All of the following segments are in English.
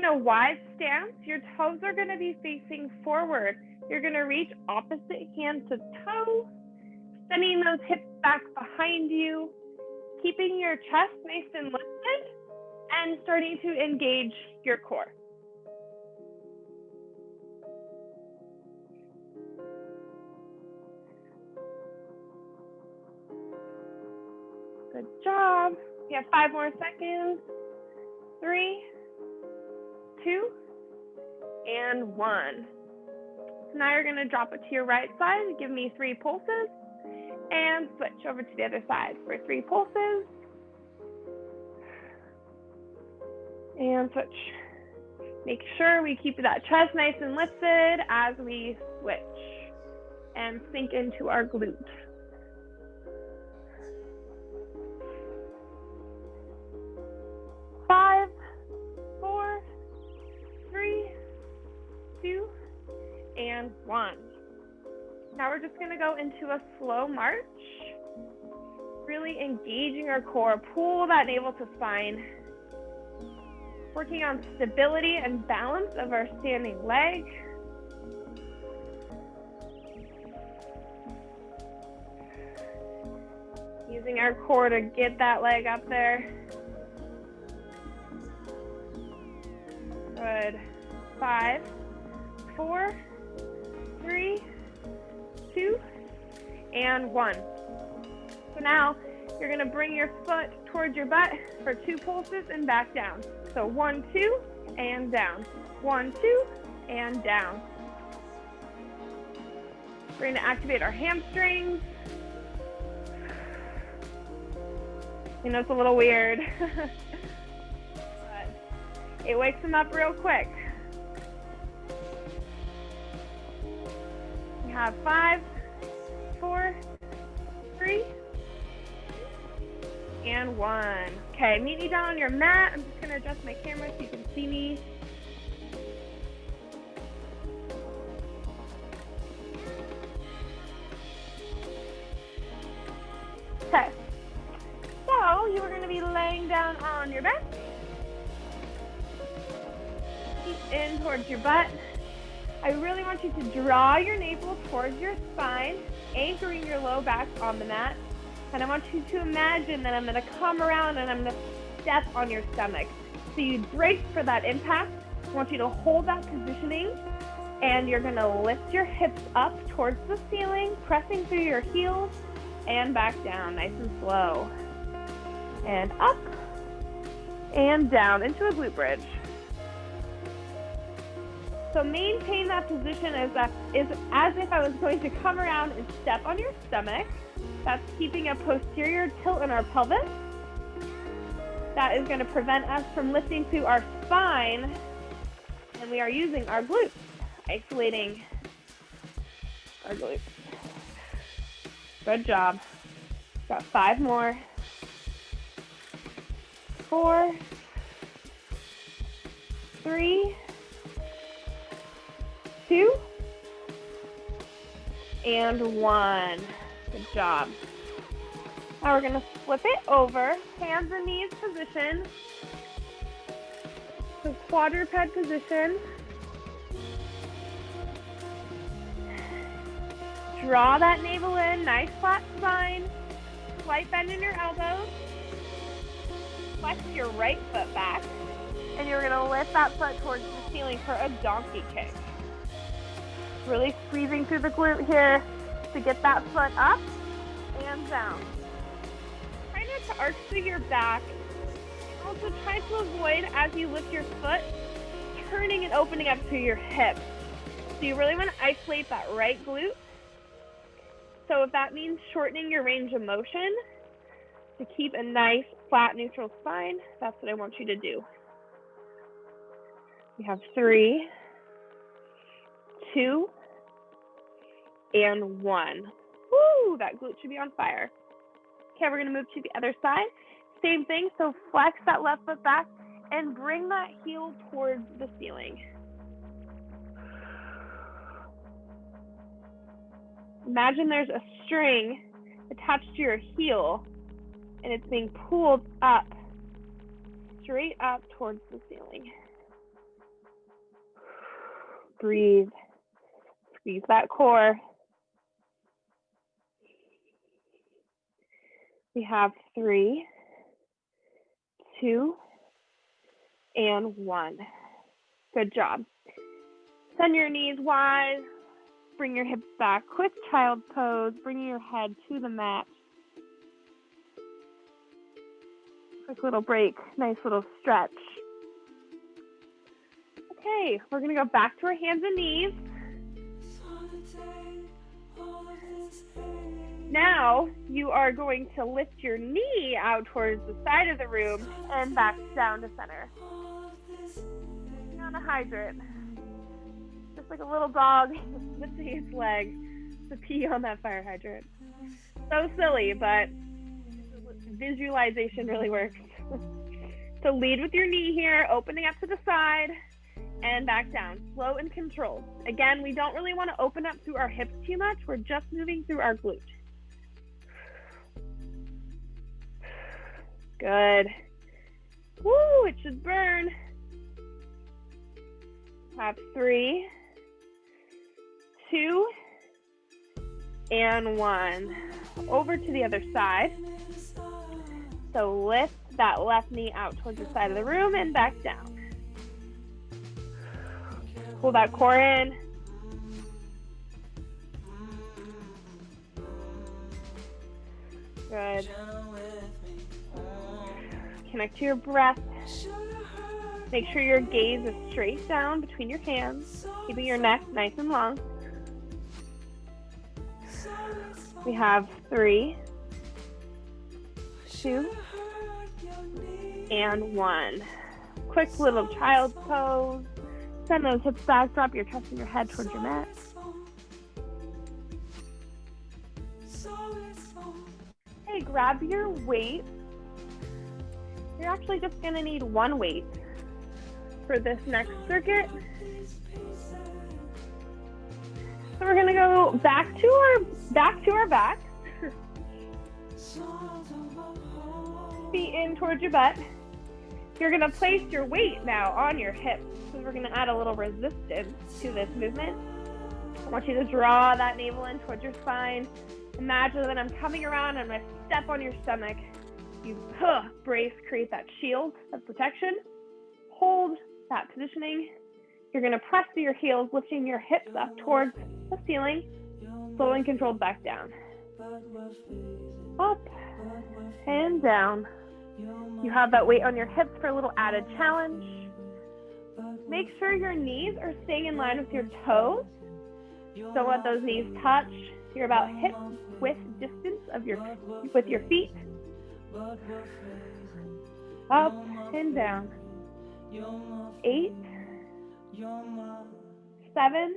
In a wide stance, your toes are going to be facing forward. You're going to reach opposite hand to toe, sending those hips back behind you, keeping your chest nice and lifted, and starting to engage your core. Good job. You have 5 more seconds. 3, 2, and 1. So now you're going to drop it to your right side. Give me 3 pulses and switch over to the other side for 3 pulses and switch. Make sure we keep that chest nice and lifted as we switch and sink into our glutes. 5, 4, 3, 2, and 1. Now we're just going to go into a slow march, really engaging our core. Pull that navel to spine, working on stability and balance of our standing leg. Using our core to get that leg up there. Good. 5, 4, 3, 2, and 1. So now you're going to bring your foot towards your butt for 2 pulses and back down. So 1, 2, and down. 1, 2, and down. We're going to activate our hamstrings. I know it's a little weird, but it wakes them up real quick. We have 5, 4, 3, and 1. Okay, meet me down on your mat. I'm just going to adjust my camera so you can see me. Okay, so you are going to be laying down on your back. Feet in towards your butt. I really want you to draw your navel towards your spine, anchoring your low back on the mat. And I want you to imagine that I'm going to come around and I'm going to step on your stomach. So you brace for that impact. I want you to hold that positioning, and you're going to lift your hips up towards the ceiling, pressing through your heels, and back down, nice and slow. And up, and down into a glute bridge. So maintain that position as if I was going to come around and step on your stomach. That's keeping a posterior tilt in our pelvis. That is going to prevent us from lifting through our spine, and we are using our glutes, isolating our glutes. Good job. Got 5 more. 4, 3, 2, and 1. Good job. Now we're going to flip it over, hands and knees position. So quadruped position. Draw that navel in, nice flat spine. Slight bend in your elbows. Flex your right foot back. And you're going to lift that foot towards the ceiling for a donkey kick. Really squeezing through the glute here to get that foot up and down. Try not to arch through your back. Also try to avoid, as you lift your foot, turning and opening up to your hips. So you really want to isolate that right glute. So if that means shortening your range of motion to keep a nice, flat, neutral spine, that's what I want you to do. We have 3, 2, and 1. Woo, that glute should be on fire. Okay, we're gonna move to the other side. Same thing, so flex that left foot back and bring that heel towards the ceiling. Imagine there's a string attached to your heel and it's being pulled up, straight up towards the ceiling. breathe. Squeeze that core. We have 3, 2, and 1. Good job. Send your knees wide. Bring your hips back. Quick child pose. Bringing your head to the mat. Quick little break. Nice little stretch. Okay, we're going to go back to our hands and knees. Now you are going to lift your knee out towards the side of the room and back down to center. On a hydrant. Just like a little dog lifting its leg to pee on that fire hydrant. So silly, but visualization really works. So lead with your knee here, opening up to the side and back down. Slow and controlled. Again, we don't really want to open up through our hips too much. We're just moving through our glute. Good. Woo, it should burn. Have 3, 2, and 1. Over to the other side. So lift that left knee out towards the side of the room and back down. Pull that core in. Good. Connect to your breath. Make sure your gaze is straight down between your hands, keeping your neck nice and long. We have 3, 2, and 1. Quick little child's pose. Send those hips back, drop your chest and your head towards your mat. Okay, grab your weight. You're actually just gonna need 1 weight for this next circuit. So we're gonna go back to our backs. Feet in towards your butt. You're gonna place your weight now on your hips. So we're gonna add a little resistance to this movement. I want you to draw that navel in towards your spine. Imagine that I'm coming around and I'm gonna step on your stomach. You brace, create that shield of protection. Hold that positioning. You're gonna press through your heels, lifting your hips up towards the ceiling. Slow and controlled back down. Up and down. You have that weight on your hips for a little added challenge. Make sure your knees are staying in line with your toes. Don't let those knees touch. You're about hip width distance with your feet. Up and down. 8, 7,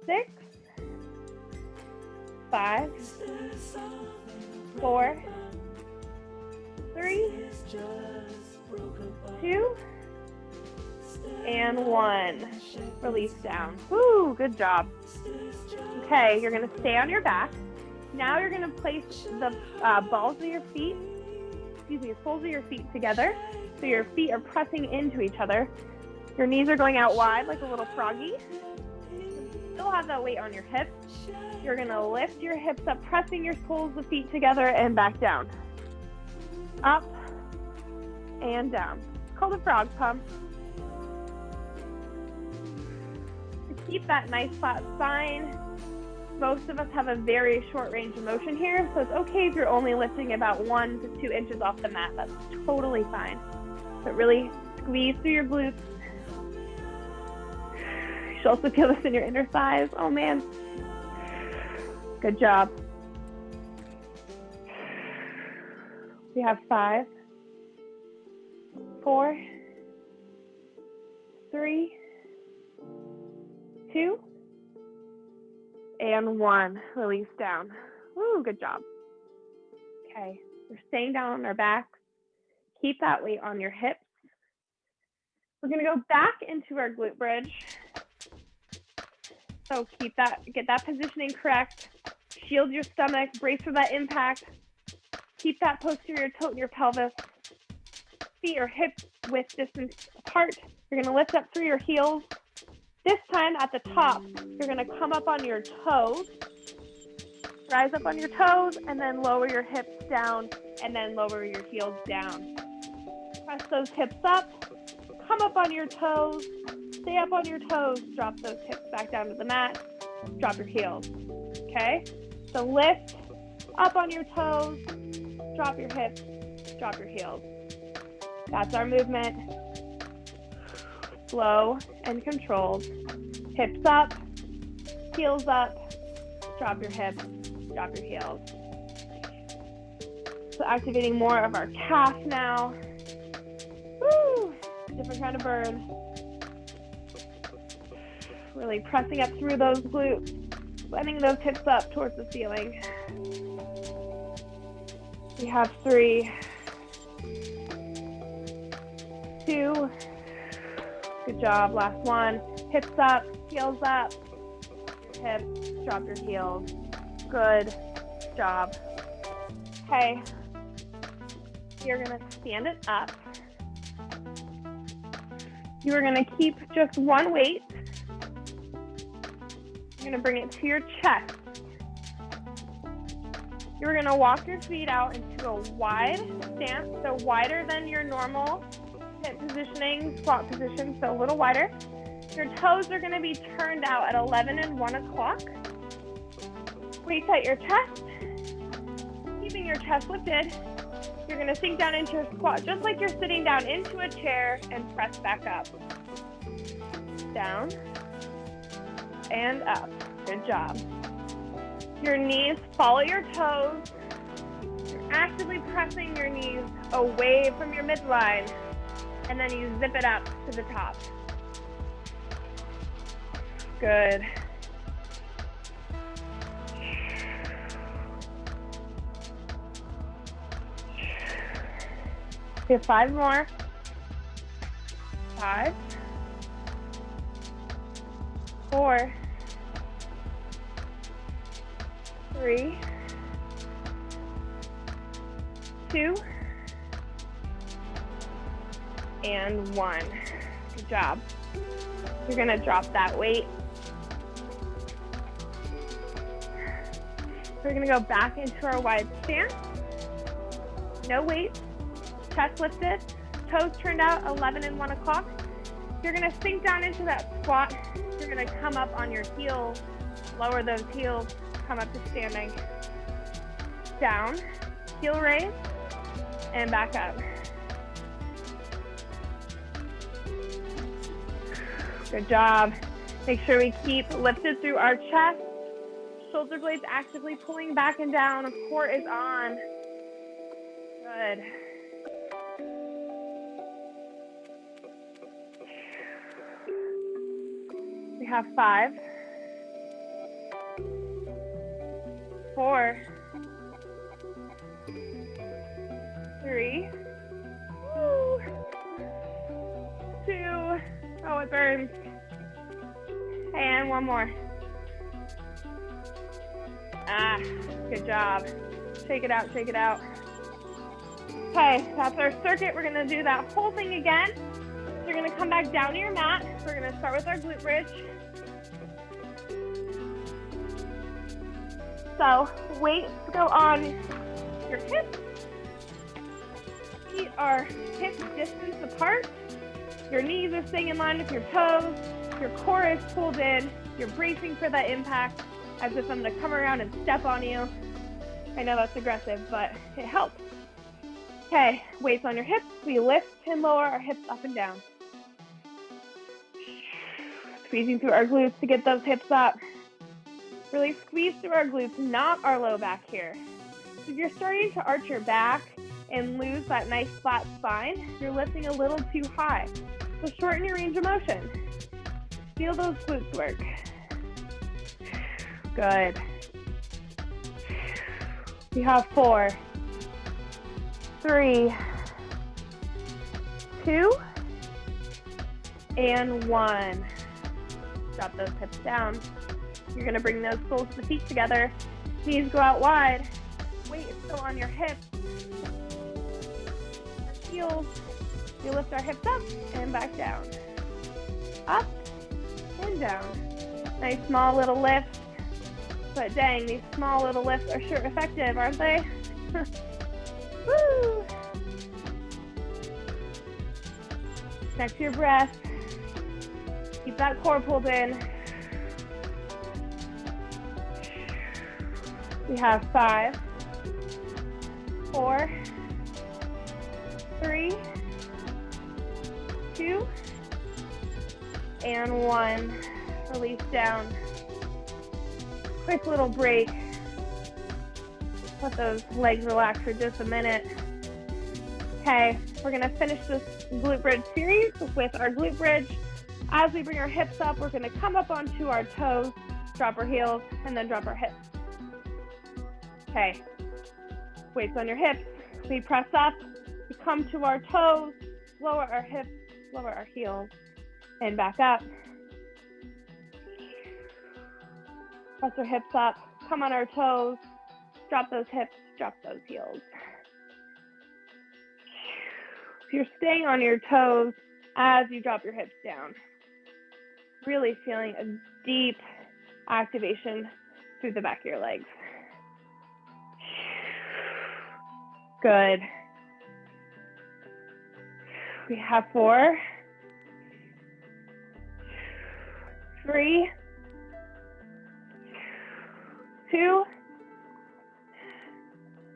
6, 5, 4, 3, 2, and 1. Release down. Woo, good job. Okay, you're gonna stay on your back. Now you're gonna place the balls of your feet, soles of your feet together. So your feet are pressing into each other. Your knees are going out wide like a little froggy. Still have that weight on your hips. You're gonna lift your hips up, pressing your soles of feet together and back down. Up and down. It's called a frog pump. To keep that nice flat spine, most of us have a very short range of motion here, so it's okay if you're only lifting about 1 to 2 inches off the mat. That's totally fine. But really squeeze through your glutes. You should also feel this in your inner thighs. Oh man. Good job. We have 5, 4, 3, 2, and 1. Release down. Woo, good job. Okay, we're staying down on our backs. Keep that weight on your hips. We're gonna go back into our glute bridge. So get that positioning correct. Shield your stomach, brace for that impact. Keep that posterior tilt in your pelvis. Feet are hip width distance apart. You're gonna lift up through your heels. This time at the top, you're gonna come up on your toes, rise up on your toes, and then lower your hips down, and then lower your heels down. Press those hips up, come up on your toes, stay up on your toes, drop those hips back down to the mat, drop your heels, okay? So lift up on your toes, drop your hips, drop your heels. That's our movement. Slow and controlled. Hips up, heels up, drop your hips, drop your heels. So activating more of our calf now. Woo! Different kind of burn. Really pressing up through those glutes, letting those hips up towards the ceiling. We have 3, 2, good job, last one. Hips up, heels up, hips, drop your heels. Good job. Okay, you're gonna stand it up. You are gonna keep just one weight. You're gonna bring it to your chest. You're gonna walk your feet out into a wide stance, so wider than your normal hip positioning, squat position, so a little wider. Your toes are gonna be turned out at 11 and 1 o'clock. Weights at your chest, keeping your chest lifted. You're gonna sink down into a squat, just like you're sitting down into a chair, and press back up. Down and up. Good job. Your knees follow your toes. You're actively pressing your knees away from your midline, and then you zip it up to the top. Good. We have 5 more. 5, 4, 3, 2, and 1. Good job. You're gonna drop that weight. We're gonna go back into our wide stance. No weight, chest lifted, toes turned out 11 and 1 o'clock. You're gonna sink down into that squat. You're gonna come up on your heels, lower those heels, come up to standing. Down, heel raise, and back up. Good job. Make sure we keep lifted through our chest. Shoulder blades actively pulling back and down. Core is on. Good. We have 5, 4, 3, 2, oh, it burns. And 1 more. Good job. Shake it out, shake it out. Okay, that's our circuit. We're gonna do that whole thing again. So you're gonna come back down to your mat. We're gonna start with our glute bridge. So weights go on your hips. Feet are hip distance apart. Your knees are staying in line with your toes. Your core is pulled in. You're bracing for that impact, as if I'm gonna come around and step on you. I know that's aggressive, but it helps. Okay, weights on your hips. We lift and lower our hips up and down. Squeezing through our glutes to get those hips up. Really squeeze through our glutes, not our low back here. So if you're starting to arch your back and lose that nice flat spine, you're lifting a little too high. So shorten your range of motion. Feel those glutes work. Good. We have 4, 3, 2, and 1. Drop those hips down. You're gonna bring those soles of the feet together. Knees go out wide. Weight is still on your hips. Your heels. We lift our hips up and back down. Up and down. Nice small little lifts. But dang, these small little lifts are sure effective, aren't they? Woo! Check your breath. Keep that core pulled in. We have 5, 4, 3, 2, and 1. Release down. Quick little break. Let those legs relax for just a minute. Okay, we're gonna finish this glute bridge series with our glute bridge. As we bring our hips up, we're gonna come up onto our toes, drop our heels, and then drop our hips. Okay, weights on your hips. We press up, we come to our toes, lower our hips, lower our heels, and back up. Press our hips up, come on our toes, drop those hips, drop those heels. So you're staying on your toes as you drop your hips down. Really feeling a deep activation through the back of your legs. Good. We have 4, 3, 2,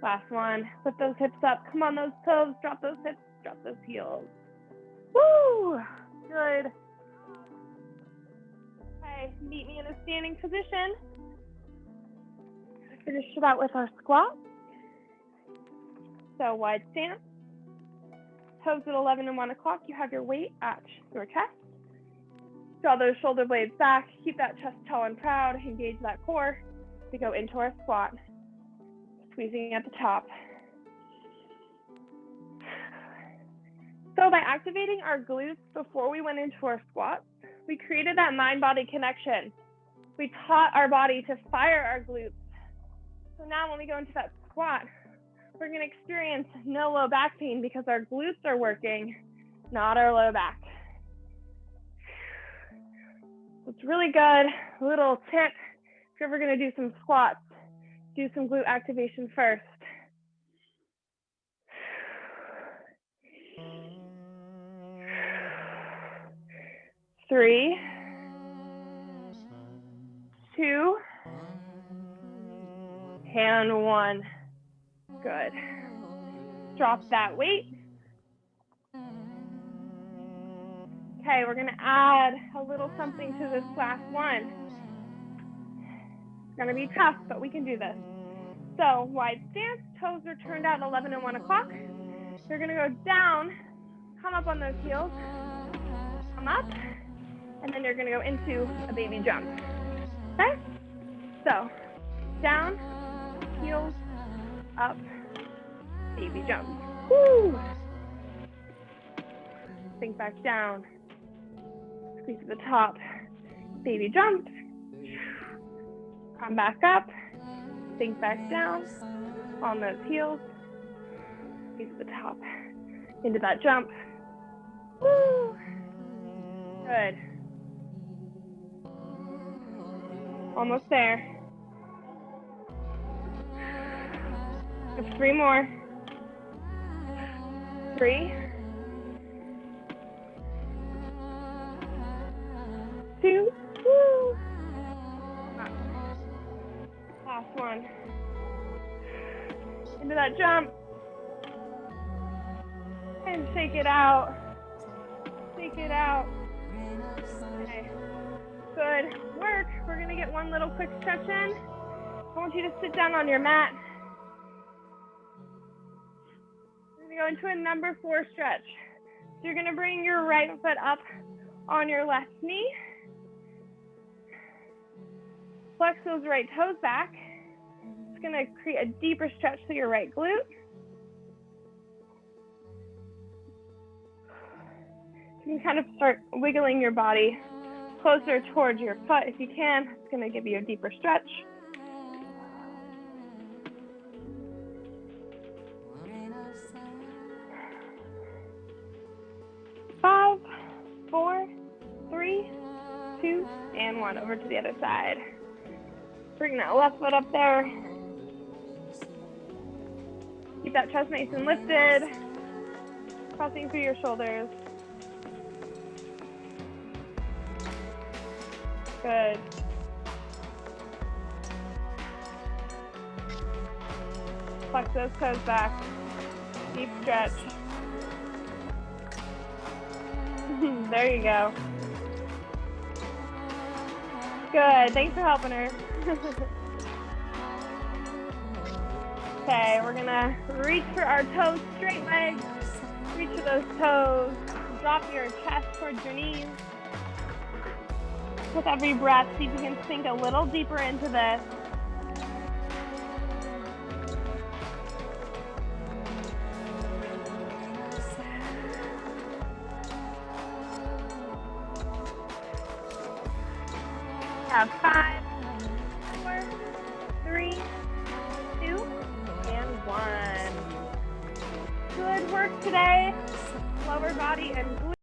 last one. Lift those hips up. Come on those toes. Drop those hips. Drop those heels. Woo! Good. Okay, meet me in a standing position. Finish that with our squat. So wide stance. Toes at 11 and 1 o'clock. You have your weight at your chest. Draw those shoulder blades back. Keep that chest tall and proud. Engage that core. We go into our squat. Squeezing at the top. So by activating our glutes before we went into our squats, we created that mind-body connection. We taught our body to fire our glutes. So now when we go into that squat, we're going to experience no low back pain because our glutes are working, not our low back. It's really good. Little tip, if you're ever going to do some squats, do some glute activation first. 3, 2, and 1. Good. Drop that weight. Okay, we're gonna add a little something to this last one. It's gonna be tough, but we can do this. So wide stance, toes are turned out 11 and 1 o'clock. You're gonna go down, come up on those heels, come up, and then you're gonna go into a baby jump. Okay? So down, heels, up, baby jump. Woo! Sink back down. Squeeze to the top. Baby jump. Come back up. Sink back down. On those heels. Squeeze to the top. Into that jump. Woo! Good. Almost there. Just 3 more. 3, 2, woo! Last one. Into that jump. And shake it out. Shake it out. Okay. Good work. We're gonna get one little quick stretch in. I want you to sit down on your mat. We're gonna go into a number 4 stretch. So you're gonna bring your right foot up on your left knee. Flex those right toes back. It's gonna create a deeper stretch to your right glute. You can kind of start wiggling your body closer towards your foot if you can. It's gonna give you a deeper stretch. one, over to the other side. Bring that left foot up there. Keep that chest nice and lifted. Crossing through your shoulders. Good. Flex those toes back. Deep stretch. There you go. Good. Thanks for helping her. Okay, we're gonna reach for our toes, straight legs. Reach for those toes. Drop your chest towards your knees. With every breath, see if you can sink a little deeper into this. Have 5, 4, 3, 2, and 1. Good work today. Lower body and glutes.